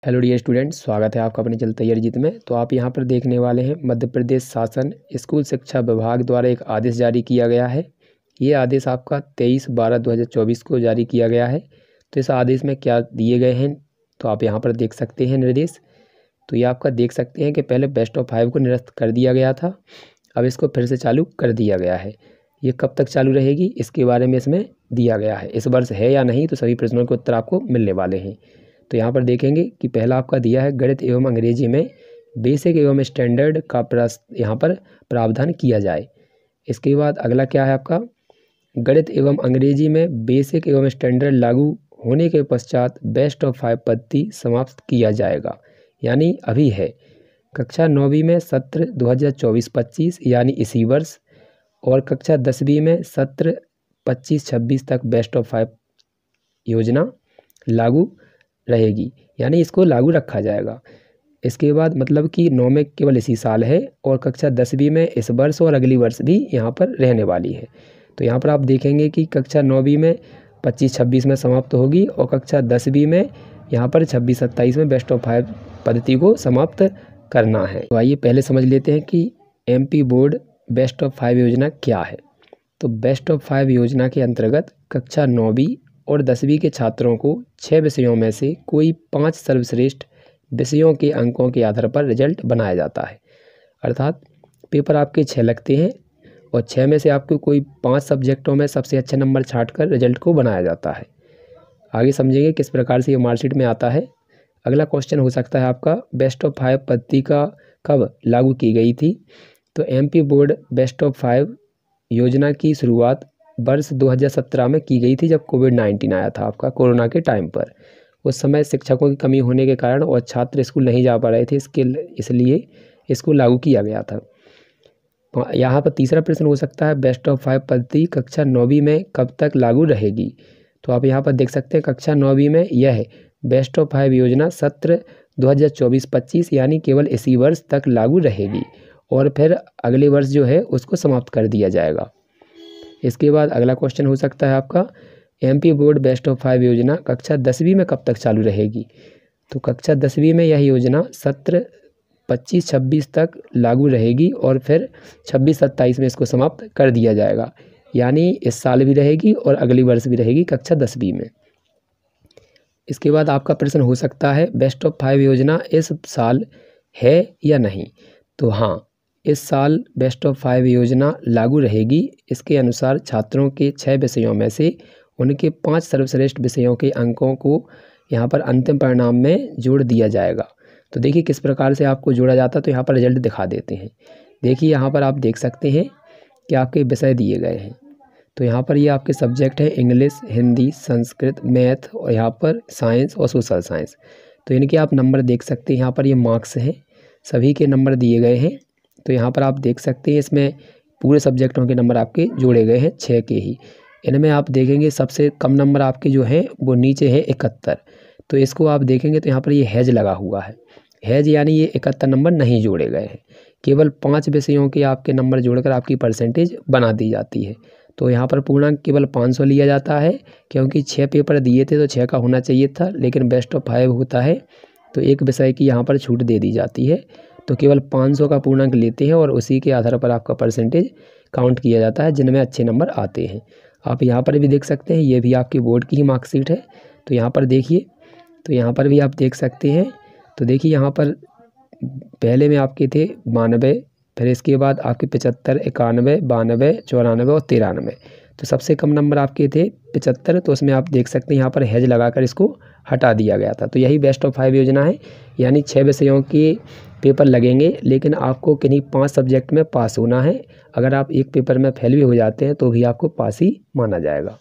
Hello dear students, स्वागत है आपका अपने चल तैयारी जीत में। तो आप यहाँ पर देखने वाले हैं मध्य प्रदेश शासन स्कूल शिक्षा विभाग द्वारा एक आदेश जारी किया गया है। ये आदेश आपका 23/12/2024 को जारी किया गया है। तो इस आदेश में क्या दिए गए हैं तो आप यहाँ पर देख सकते हैं निर्देश। तो ये आपका देख सकते हैं कि पहले बेस्ट ऑफ 5 को निरस्त कर दिया गया था, अब इसको फिर से चालू कर दिया गया है। ये कब तक चालू रहेगी इसके बारे में इसमें दिया गया है। इस वर्ष है या नहीं, तो सभी प्रश्नों के उत्तर आपको मिलने वाले हैं। तो यहाँ पर देखेंगे कि पहला आपका दिया है गणित एवं अंग्रेजी में बेसिक एवं स्टैंडर्ड का यहाँ पर प्रावधान किया जाए। इसके बाद अगला क्या है आपका, गणित एवं अंग्रेजी में बेसिक एवं स्टैंडर्ड लागू होने के पश्चात बेस्ट ऑफ 5 पद्धति समाप्त किया जाएगा, यानी अभी है। कक्षा 9वीं में सत्र 2024-25 यानी इसी वर्ष, और कक्षा 10वीं में सत्र 25-26 तक बेस्ट ऑफ 5 योजना लागू रहेगी, यानी इसको लागू रखा जाएगा। इसके बाद मतलब कि 9 में केवल इसी साल है, और कक्षा 10वीं में इस वर्ष और अगली वर्ष भी यहाँ पर रहने वाली है। तो यहाँ पर आप देखेंगे कि कक्षा 9वीं में 25-26 में समाप्त होगी, और कक्षा 10वीं में यहाँ पर 26-27 में बेस्ट ऑफ 5 पद्धति को समाप्त करना है। तो आइए पहले समझ लेते हैं कि MP बोर्ड बेस्ट ऑफ 5 योजना क्या है। तो बेस्ट ऑफ 5 योजना के अंतर्गत कक्षा 9वीं और 10वीं के छात्रों को 6 विषयों में से कोई 5 सर्वश्रेष्ठ विषयों के अंकों के आधार पर रिजल्ट बनाया जाता है। अर्थात पेपर आपके 6 लगते हैं, और 6 में से आपको कोई 5 सब्जेक्टों में सबसे अच्छे नंबर छांटकर रिजल्ट को बनाया जाता है। आगे समझेंगे किस प्रकार से ये मार्कशीट में आता है। अगला क्वेश्चन हो सकता है आपका, बेस्ट ऑफ 5 पद्धति का कब लागू की गई थी। तो MP बोर्ड बेस्ट ऑफ 5 योजना की शुरुआत वर्ष 2017 में की गई थी, जब कोविड-19 आया था आपका कोरोना के टाइम पर। उस समय शिक्षकों की कमी होने के कारण और छात्र स्कूल नहीं जा पा रहे थे, इसलिए इसको लागू किया गया था। यहाँ पर तीसरा प्रश्न हो सकता है, बेस्ट ऑफ 5 पद्धति कक्षा 9वीं में कब तक लागू रहेगी। तो आप यहाँ पर देख सकते हैं कक्षा 9वीं में यह बेस्ट ऑफ 5 योजना सत्र 2024-25 यानी केवल इसी वर्ष तक लागू रहेगी, और फिर अगले वर्ष जो है उसको समाप्त कर दिया जाएगा। इसके बाद अगला क्वेश्चन हो सकता है आपका, MP बोर्ड बेस्ट ऑफ 5 योजना कक्षा 10वीं में कब तक चालू रहेगी। तो कक्षा 10वीं में यह योजना सत्र 25-26 तक लागू रहेगी, और फिर 26-27 में इसको समाप्त कर दिया जाएगा, यानी इस साल भी रहेगी और अगली वर्ष भी रहेगी कक्षा 10वीं में। इसके बाद आपका प्रश्न हो सकता है, बेस्ट ऑफ 5 योजना इस साल है या नहीं। तो हाँ, इस साल बेस्ट ऑफ 5 योजना लागू रहेगी। इसके अनुसार छात्रों के 6 विषयों में से उनके 5 सर्वश्रेष्ठ विषयों के अंकों को यहाँ पर अंतिम परिणाम में जोड़ दिया जाएगा। तो देखिए किस प्रकार से आपको जोड़ा जाता है, तो यहाँ पर रिजल्ट दिखा देते हैं। देखिए यहाँ पर आप देख सकते हैं कि आपके विषय दिए गए हैं। तो यहाँ पर ये आपके सब्जेक्ट हैं इंग्लिश, हिंदी, संस्कृत, मैथ, और यहाँ पर साइंस और सोशल साइंस। तो इनके आप नंबर देख सकते हैं। यहाँ पर ये मार्क्स हैं, सभी के नंबर दिए गए हैं। तो यहाँ पर आप देख सकते हैं इसमें पूरे सब्जेक्टों के नंबर आपके जोड़े गए हैं, 6 के ही। इनमें आप देखेंगे सबसे कम नंबर आपके जो हैं वो नीचे है 71। तो इसको आप देखेंगे तो यहाँ पर ये हैज लगा हुआ है। हैज यानी ये 71 नंबर नहीं जोड़े गए हैं, केवल 5 विषयों के आपके नंबर जोड़कर आपकी परसेंटेज बना दी जाती है। तो यहाँ पर पूर्णांक केवल 500 लिया जाता है, क्योंकि 6 पेपर दिए थे तो 6 का होना चाहिए था, लेकिन बेस्ट ऑफ 5 होता है तो एक विषय की यहाँ पर छूट दे दी जाती है। तो केवल 500 का पूर्णांक लेते हैं, और उसी के आधार पर आपका परसेंटेज काउंट किया जाता है जिनमें अच्छे नंबर आते हैं। आप यहाँ पर भी देख सकते हैं, ये भी आपकी बोर्ड की ही मार्कशीट है। तो यहाँ पर देखिए, तो यहाँ पर भी आप देख सकते हैं। तो देखिए यहाँ पर पहले में आपके थे 92, फिर इसके बाद आपके 75, 91, 92, 94 और 93। तो सबसे कम नंबर आपके थे 75। तो उसमें आप देख सकते हैं यहाँ पर हैज लगाकर इसको हटा दिया गया था। तो यही बेस्ट ऑफ 5 योजना है, यानी 6 विषयों के पेपर लगेंगे, लेकिन आपको किन्हीं 5 सब्जेक्ट में पास होना है। अगर आप एक पेपर में फेल भी हो जाते हैं तो भी आपको पास ही माना जाएगा।